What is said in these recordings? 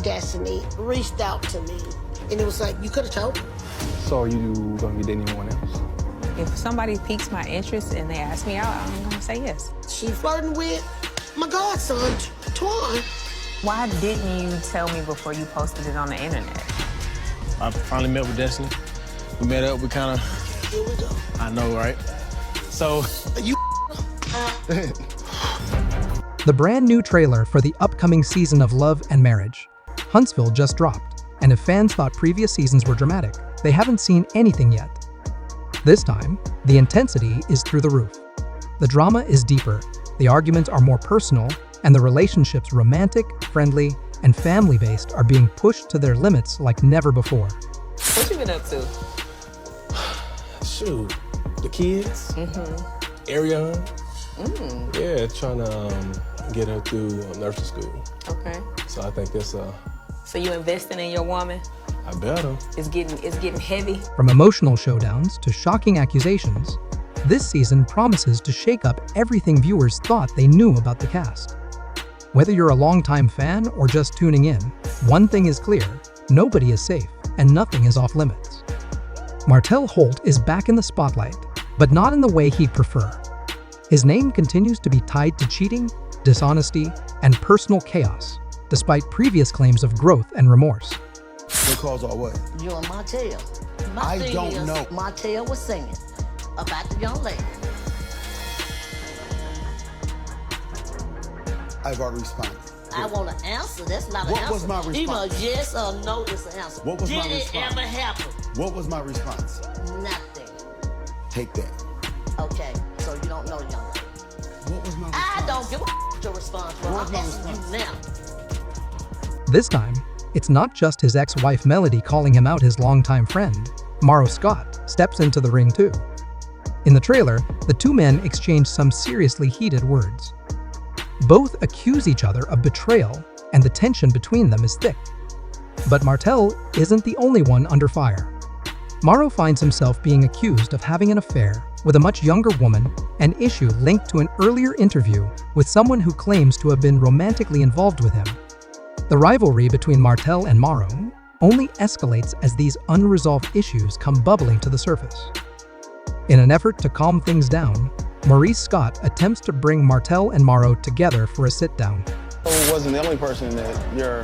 Destiny reached out to me, and it was like, you could have told me. So are you gonna be dating anyone else? If somebody piques my interest and they ask me out, I'm gonna say yes. She flirting with my godson, Twan. Why didn't you tell me before you posted it on the internet? I finally met with Destiny. We met up, we kind of... Here we go. I know, right? So... You The brand new trailer for the upcoming season of Love and Marriage, Huntsville, just dropped, and if fans thought previous seasons were dramatic, they haven't seen anything yet. This time, the intensity is through the roof. The drama is deeper, the arguments are more personal, and the relationships romantic, friendly, and family-based are being pushed to their limits like never before. What you been up to? Shoot, the kids, Ariana. Yeah, trying to get her through nursing school. Okay. So I think that's So you investing in your woman? I better. It's getting heavy. From emotional showdowns to shocking accusations, this season promises to shake up everything viewers thought they knew about the cast. Whether you're a longtime fan or just tuning in, one thing is clear: nobody is safe and nothing is off limits. Martell Holt is back in the spotlight, but not in the way he'd prefer. His name continues to be tied to cheating, dishonesty, and personal chaos, despite previous claims of growth and remorse. Because of what? You and Martell. I don't know. Martell was singing about the young lady. I've already responded. I want an answer. That's not an What answer. was my response? Either yes or no is the answer. What was my Did it response? ever happen? What was my response? Nothing. Take that. Okay, so you don't know the young lady. What was my response? I don't give a your response, but What was I'm my asking you response? now. This time, it's not just his ex-wife Melody calling him out. His longtime friend, Maro Scott, steps into the ring too. In the trailer, the two men exchange some seriously heated words. Both accuse each other of betrayal, and the tension between them is thick. But Martell isn't the only one under fire. Maro finds himself being accused of having an affair with a much younger woman, an issue linked to an earlier interview with someone who claims to have been romantically involved with him. The rivalry between Martell and Maro only escalates as these unresolved issues come bubbling to the surface. In an effort to calm things down, Maurice Scott attempts to bring Martell and Maro together for a sit-down. It wasn't the only person that your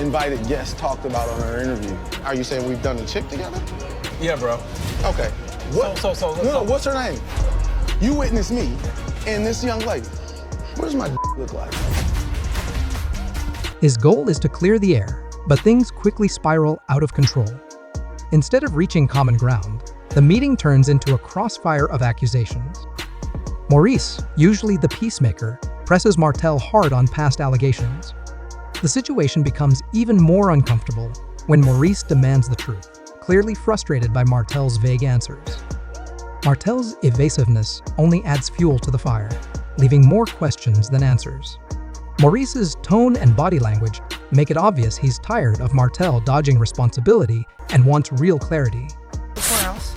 invited guest talked about on our interview. Are you saying we've done a chick together? Yeah, bro. Okay. What? No, what's her name? You witnessed me and this young lady. What does my look like? His goal is to clear the air, but things quickly spiral out of control. Instead of reaching common ground, the meeting turns into a crossfire of accusations. Maurice, usually the peacemaker, presses Martell hard on past allegations. The situation becomes even more uncomfortable when Maurice demands the truth, clearly frustrated by Martell's vague answers. Martell's evasiveness only adds fuel to the fire, leaving more questions than answers. Maurice's tone and body language make it obvious he's tired of Martell dodging responsibility and wants real clarity. Where else?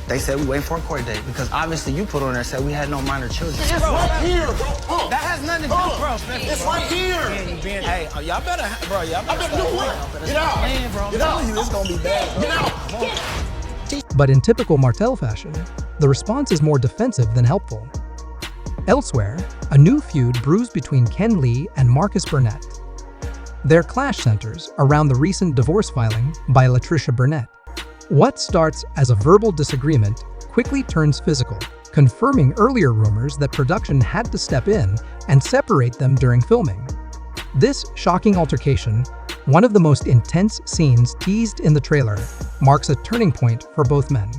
They said we waiting for a court date because obviously you put on there said we had no minor children. It's right here, bro. That has nothing to do, bro. It's right here. Hey, y'all better, bro. Y'all better stop. Get out. Man, bro. Get out. This gonna be bad, bro. Get out. But in typical Martell fashion, the response is more defensive than helpful. Elsewhere, a new feud brews between Ken Lee and Marcus Burnett. Their clash centers around the recent divorce filing by Latricia Burnett. What starts as a verbal disagreement quickly turns physical, confirming earlier rumors that production had to step in and separate them during filming. This shocking altercation, one of the most intense scenes teased in the trailer, marks a turning point for both men.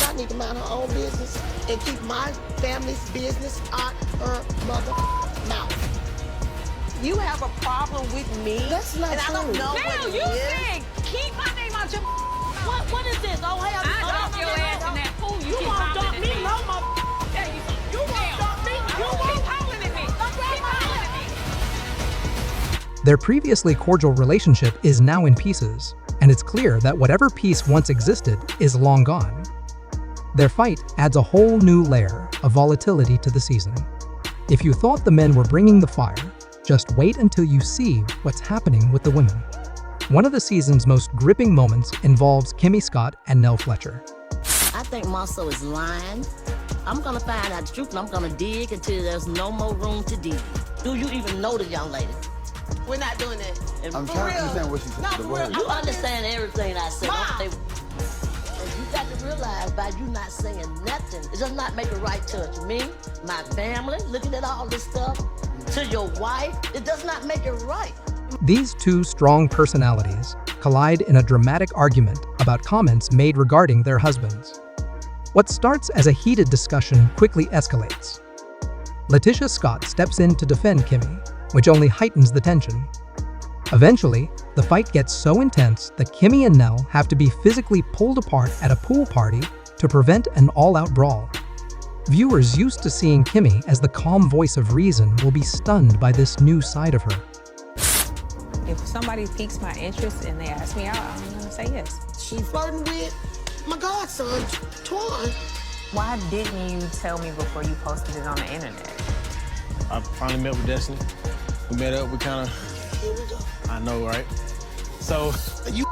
I need to mind her own business and keep my family's business out her mother mouth. You have a problem with me? That's not true. I don't know what it is. Said, keep my name out your What is this? Oh, hell, I dump your ass in that pool. You won't dump me, no, You won't dump me. You won't. Keep hollering at me. Keep hollering at me. Their previously cordial relationship is now in pieces, and it's clear that whatever peace once existed is long gone. Their fight adds a whole new layer of volatility to the season. If you thought the men were bringing the fire, just wait until you see what's happening with the women. One of the season's most gripping moments involves Kimmy Scott and Nell Fletcher. I think Marceau is lying. I'm gonna find out the truth and I'm gonna dig until there's no more room to dig. Do you even know the young lady? We're not doing that. And I'm for trying to real, understand what she said. No, the for word. real. you understand everything I said. Mom. And you got to realize by you not saying nothing, it does not make a right touch. Me, my family, looking at all this stuff, to your wife, it does not make it right. These two strong personalities collide in a dramatic argument about comments made regarding their husbands. What starts as a heated discussion quickly escalates. Letitia Scott steps in to defend Kimmy, which only heightens the tension. Eventually, the fight gets so intense that Kimmy and Nell have to be physically pulled apart at a pool party to prevent an all-out brawl. Viewers used to seeing Kimmy as the calm voice of reason will be stunned by this new side of her. If somebody piques my interest and they ask me out, I'm gonna say yes. She's flirting with my godson, Twan. Why didn't you tell me before you posted it on the internet? I finally met with Destiny. We met up, we kind of, Here we go. I know, right? So, You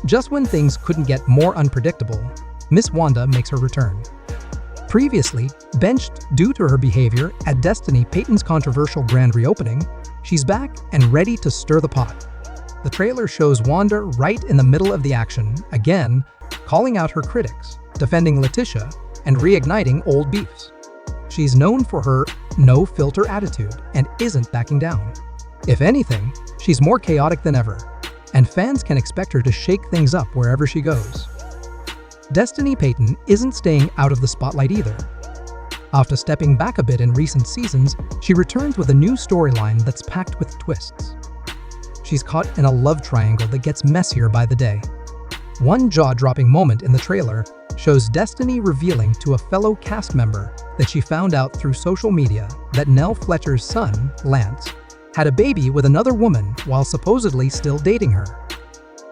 Just when things couldn't get more unpredictable, Miss Wanda makes her return. Previously benched due to her behavior at Destiny Payton's controversial grand reopening, she's back and ready to stir the pot. The trailer shows Wanda right in the middle of the action, again, calling out her critics, defending Letitia, and reigniting old beefs. She's known for her no-filter attitude and isn't backing down. If anything, she's more chaotic than ever, and fans can expect her to shake things up wherever she goes. Destiny Payton isn't staying out of the spotlight either. After stepping back a bit in recent seasons, she returns with a new storyline that's packed with twists. She's caught in a love triangle that gets messier by the day. One jaw-dropping moment in the trailer shows Destiny revealing to a fellow cast member that she found out through social media that Nell Fletcher's son, Lance, had a baby with another woman while supposedly still dating her.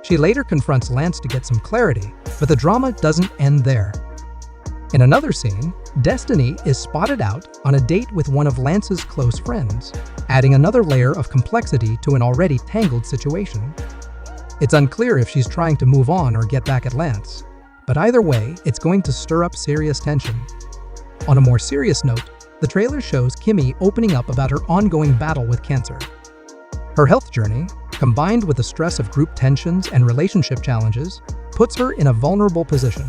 She later confronts Lance to get some clarity, but the drama doesn't end there. In another scene, Destiny is spotted out on a date with one of Lance's close friends, adding another layer of complexity to an already tangled situation. It's unclear if she's trying to move on or get back at Lance, but either way, it's going to stir up serious tension. On a more serious note, the trailer shows Kimmy opening up about her ongoing battle with cancer. Her health journey, combined with the stress of group tensions and relationship challenges, puts her in a vulnerable position.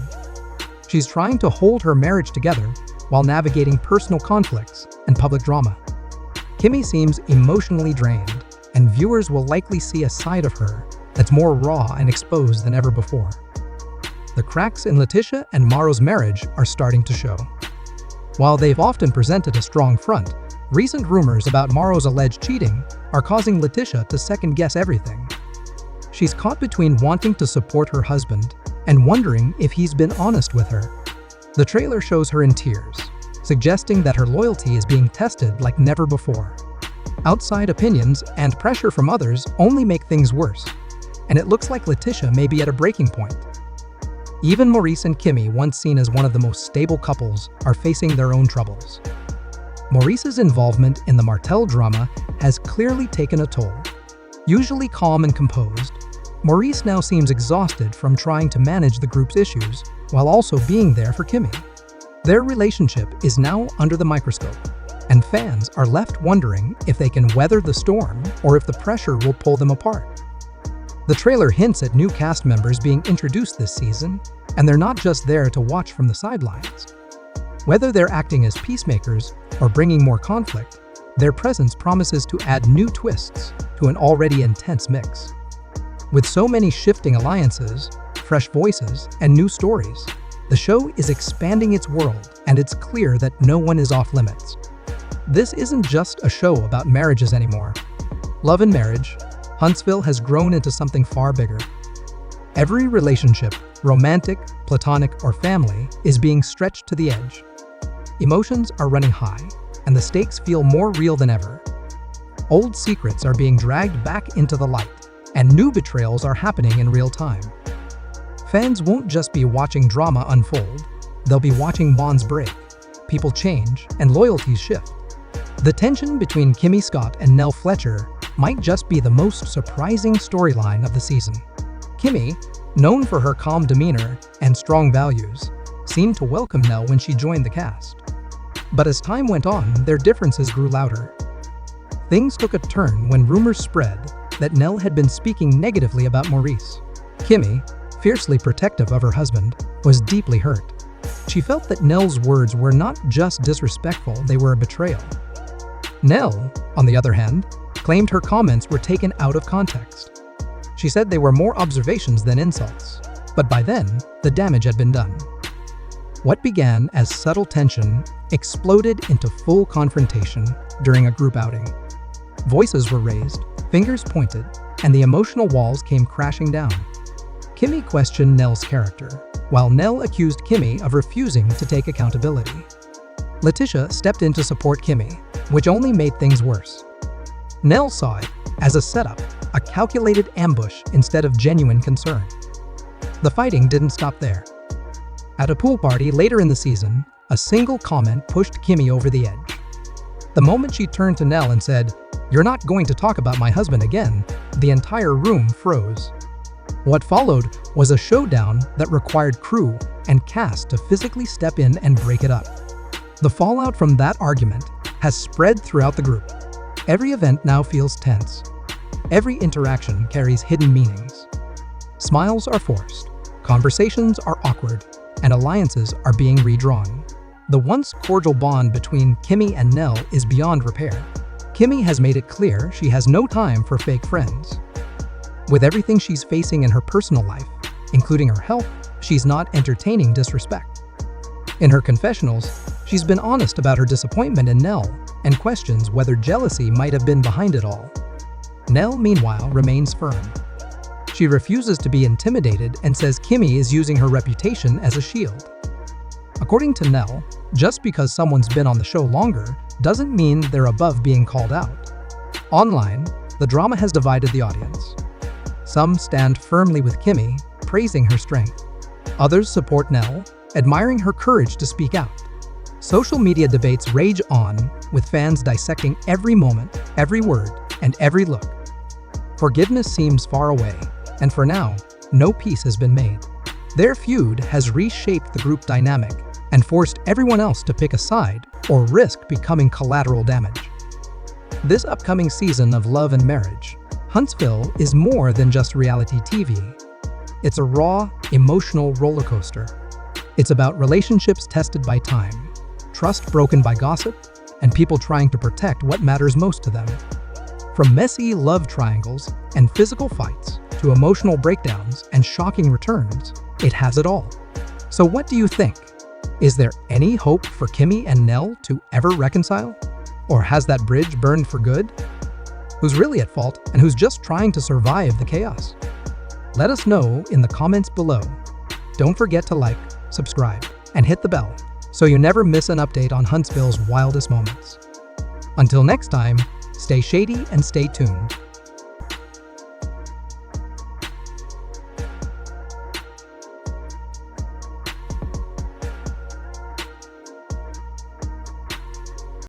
She's trying to hold her marriage together while navigating personal conflicts and public drama. Kimmy seems emotionally drained, and viewers will likely see a side of her that's more raw and exposed than ever before. The cracks in Letitia and Maro's marriage are starting to show. While they've often presented a strong front, recent rumors about Maro's alleged cheating are causing Letitia to second-guess everything. She's caught between wanting to support her husband and wondering if he's been honest with her. The trailer shows her in tears, suggesting that her loyalty is being tested like never before. Outside opinions and pressure from others only make things worse, and it looks like Letitia may be at a breaking point. Even Maurice and Kimmy, once seen as one of the most stable couples, are facing their own troubles. Maurice's involvement in the Martell drama has clearly taken a toll. Usually calm and composed, Maurice now seems exhausted from trying to manage the group's issues while also being there for Kimmy. Their relationship is now under the microscope, and fans are left wondering if they can weather the storm or if the pressure will pull them apart. The trailer hints at new cast members being introduced this season, and they're not just there to watch from the sidelines. Whether they're acting as peacemakers or bringing more conflict, their presence promises to add new twists to an already intense mix. With so many shifting alliances, fresh voices, and new stories, the show is expanding its world, and it's clear that no one is off limits. This isn't just a show about marriages anymore. Love and Marriage Huntsville has grown into something far bigger. Every relationship, romantic, platonic, or family, is being stretched to the edge. Emotions are running high, and the stakes feel more real than ever. Old secrets are being dragged back into the light, and new betrayals are happening in real time. Fans won't just be watching drama unfold, they'll be watching bonds break, people change, and loyalties shift. The tension between Kimmy Scott and Nell Fletcher might just be the most surprising storyline of the season. Kimmy, known for her calm demeanor and strong values, seemed to welcome Nell when she joined the cast. But as time went on, their differences grew louder. Things took a turn when rumors spread that Nell had been speaking negatively about Maurice. Kimmy, fiercely protective of her husband, was deeply hurt. She felt that Nell's words were not just disrespectful, they were a betrayal. Nell, on the other hand, claimed her comments were taken out of context. She said they were more observations than insults, but by then, the damage had been done. What began as subtle tension exploded into full confrontation during a group outing. Voices were raised, fingers pointed, and the emotional walls came crashing down. Kimmy questioned Nell's character, while Nell accused Kimmy of refusing to take accountability. Letitia stepped in to support Kimmy, which only made things worse. Nell saw it as a setup, a calculated ambush instead of genuine concern. The fighting didn't stop there. At a pool party later in the season, a single comment pushed Kimmy over the edge. The moment she turned to Nell and said, "You're not going to talk about my husband again," the entire room froze. What followed was a showdown that required crew and cast to physically step in and break it up. The fallout from that argument has spread throughout the group. Every event now feels tense. Every interaction carries hidden meanings. Smiles are forced, conversations are awkward, and alliances are being redrawn. The once cordial bond between Kimmy and Nell is beyond repair. Kimmy has made it clear she has no time for fake friends. With everything she's facing in her personal life, including her health, she's not entertaining disrespect. In her confessionals, she's been honest about her disappointment in Nell and questions whether jealousy might have been behind it all. Nell, meanwhile, remains firm. She refuses to be intimidated and says Kimmy is using her reputation as a shield. According to Nell, just because someone's been on the show longer doesn't mean they're above being called out. Online, the drama has divided the audience. Some stand firmly with Kimmy, praising her strength. Others support Nell, admiring her courage to speak out. Social media debates rage on, with fans dissecting every moment, every word, and every look. Forgiveness seems far away, and for now, no peace has been made. Their feud has reshaped the group dynamic and forced everyone else to pick a side or risk becoming collateral damage. This upcoming season of Love and Marriage, Huntsville is more than just reality TV. It's a raw, emotional roller coaster. It's about relationships tested by time, trust broken by gossip, and people trying to protect what matters most to them. From messy love triangles and physical fights to emotional breakdowns and shocking returns, it has it all. So what do you think? Is there any hope for Kimmy and Nell to ever reconcile? Or has that bridge burned for good? Who's really at fault and who's just trying to survive the chaos? Let us know in the comments below. Don't forget to like, subscribe, and hit the bell so you never miss an update on Huntsville's wildest moments. Until next time, stay shady and stay tuned.